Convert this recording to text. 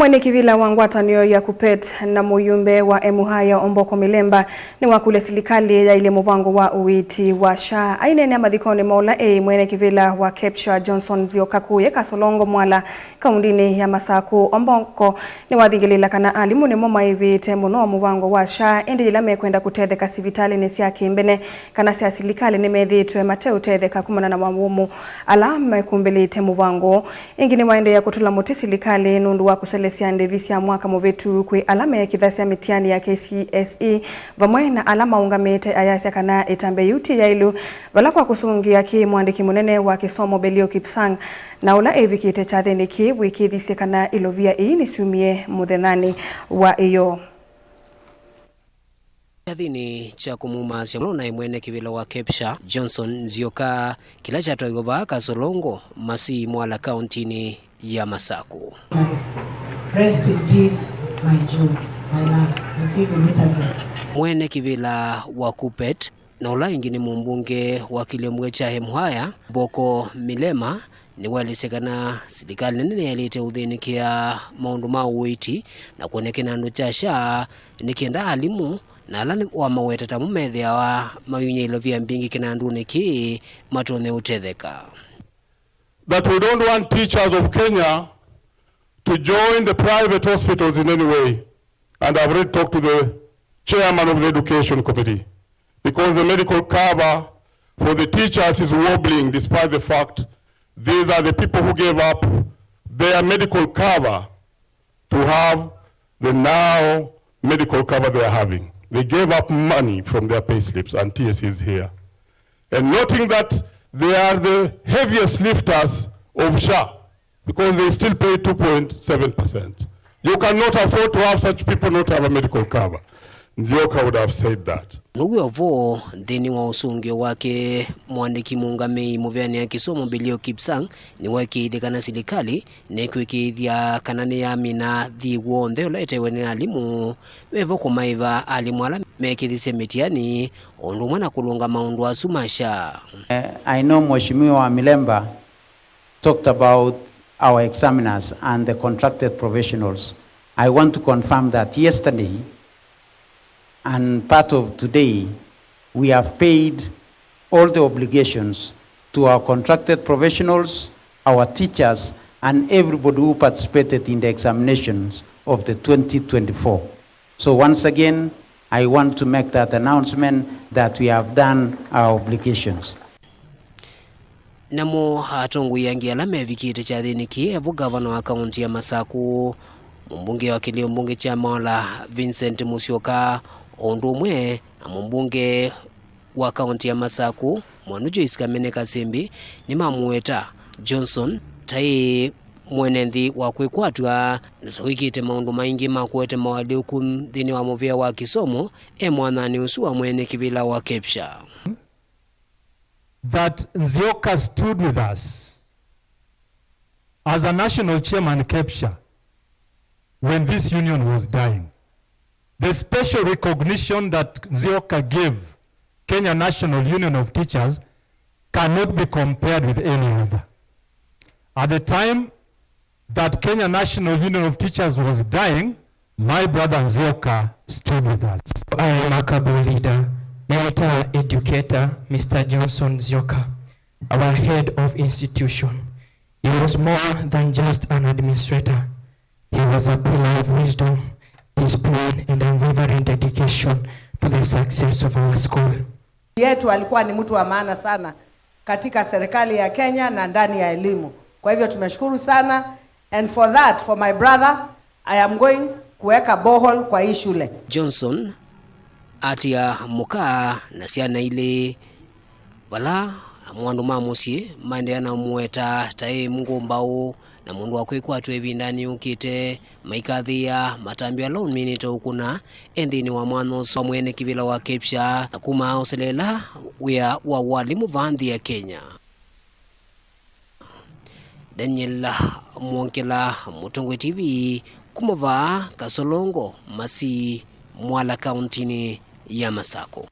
Mwene kivila wa ngwatanio ya KUPPET na muyumbe wa Emuhaya Omboko Milemba ni wakule serikali ya ile muvango wa uwiti wa SHA ainene amathikoni mola mwene kivila wa KEPSHA Johnson Nzioka kuye Kasolongo Mwala kaundini ya Masaku Omboko ni wathingilila kana alimu ni moma ivite muno muvango wa SHA indi ila mekwenda kutetheka sivitali ni sia kimbene kana sia serikali ni methitwe mateu tetheka kumana na mamumu ala mekumbilite muvango ingini waende ya kutula muti serikali nundu wa Celestia Ndevisia mwaka muvetu kwi alama ya kithasi mitiani ya KCSE vamwe na alama ungamete ayasya kana itambe yuti ya ilu vala kwa kusungia ki mwandiki munene wa kisomo Belio Kipsang na ula evikite chathini ki wiki thisi kana ilovia ni sumie muthenani wa iyo Yathini cha kumumasya na mwene kivila wa KEPSHA Johnson Nzioka kila cha toigova Kasolongo masi Mwala kauntini ya Masaku. Rest in peace, my June, my love. Until we meet again. Mwene kivila wa KUPPET na ula ingini mumbunge wa Kilemwe cha Emuhaya Omboko Milemba ni walisekana serikali nene yalite uthinikia maundu ma uwiti na kuonekana andu cha SHA nikienda alimu na alani wa mawetata mumethia wa mayunye ilovia mbingi kina andu niki matone utetheka. That we don't want teachers of Kenya to join the private hospitals in any way. And I've already talked to the chairman of the education committee because the medical cover for the teachers is wobbling despite the fact these are the people who gave up their medical cover to have the now medical cover they are having. They gave up money from their pay slips and TSC is here. And noting that they are the heaviest lifters of SHA because they still pay 2.7%. You cannot afford to have such people not have a medical cover. Nzioka would have said that. Nugu yovo dhini wa usungio wake mwandiki muungame muveani ya kisomo Belio Kipsang ni waki idekana serikali ni kuikidhia kanane ya mina thi wonde ulaite wene alimu wevo kumaiva alimu ala mekidhise mitiani ondu mwana kulunga maundu wa sumasha. I know Mheshimiwa Milemba talked about our examiners and the contracted professionals. I want to confirm that yesterday and part of today, we have paid all the obligations to our contracted professionals, our teachers, and everybody who participated in the examinations of the 2024. So once again, I want to make that announcement that we have done our obligations. Namo hatongu yangi alame vikite cha dhiniki evu gavana wa kaunti ya Masaku mbunge wa kilio mbunge cha Mwala Vincent Musyoka ondu mwe na mbunge wa kaunti ya Masaku Mwanujo Iskamene Kasembi ni mamueta Johnson tai mwenendi wa kwekwatwa wikite maundu maingi makuete mawadi ukun dhini wa movia wa kisomo mwanani usua mwene kivila wa KEPSHA. That Nzioka stood with us as a national chairman KEPSHA when this union was dying. The special recognition that Nzioka gave Kenya National Union of Teachers cannot be compared with any other. At the time that Kenya National Union of Teachers was dying, my brother Nzioka stood with us. I am a Kabul leader, Meritor educator, Mr. Johnson Nzioka, our head of institution. He was more than just an administrator. He was a pillar of wisdom, discipline, and unwavering dedication to the success of our school. Yetu alikuwa ni mtu wa maana sana katika serikali ya Kenya na ndani ya elimu. Kwa hivyo tumeshukuru sana, and for that, for my brother, I am going kuweka borehole kwa hii shule. Johnson atia muka na siana ile wala mwandu mamusi maendeana mueta tae mungu mbao na mundu wa kwekwatwa hivi ndani ukite maikathia matambia loan minute ukuna endini wa mwano so mwene kivila wa KEPSHA na kuma oselela wea wa walimu vandhi ya Kenya. Daniel Mwonkela, Mutongwe TV, kumava Kasolongo masi Mwala kauntini ya Masaku.